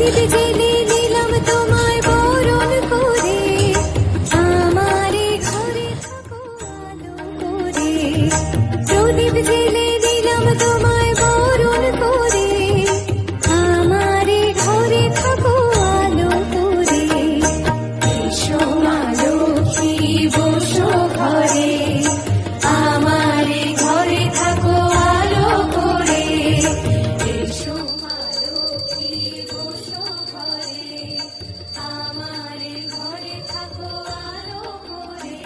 প্রদীপ জেলে দিলাম তোমায় বরণ করে, আমারে ঘরে থাকো আলো করে। প্রদীপ জেলে দিলাম তোমায় বরণ করে, আমারে ঘরে থাকো আলো করে। এসো মা লক্ষ্মী বসো ঘরে, আমারে ঘরে থাকো আলো করে। এসো মা লক্ষ্মী বসো ঘরে, আমারে ঘরে থাকো আলো করে।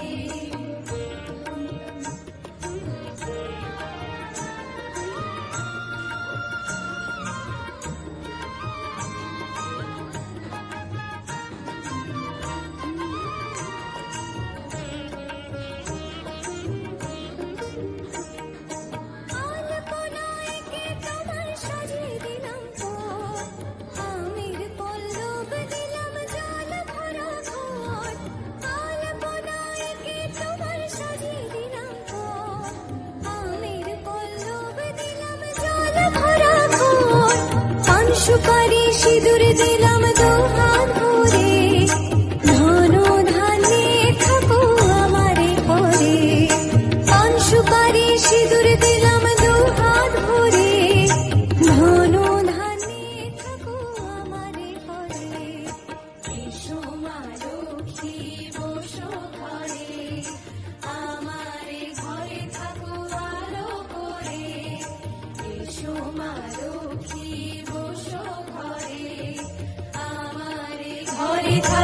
আলপনায় কে তোমার সাজিয়ে দিলাম পথ, আমের পল্লব দিলাম জল ভরা ঘট। আলপনায় কে তোমার সাজিয়ে দিলাম পথ, আমের পল্লব দিলাম জল ভরা ঘট। পান সুপারি সিঁদুর দিলাম দুহাত ভরে, ধন ধান্যে থাকো আমারে ঘরে। পান সুপারি সিঁদুর দিলাম দুহাত ভরে, ধন ধান্যে থাকো আমারে ঘরে। এসো মা লক্ষ্মী বসো ঘরে, আমারে ঘরে থাকো আলো করে। এসো মা লক্ষ্মী বসো ঘরে, আমারে ঘরে থাকো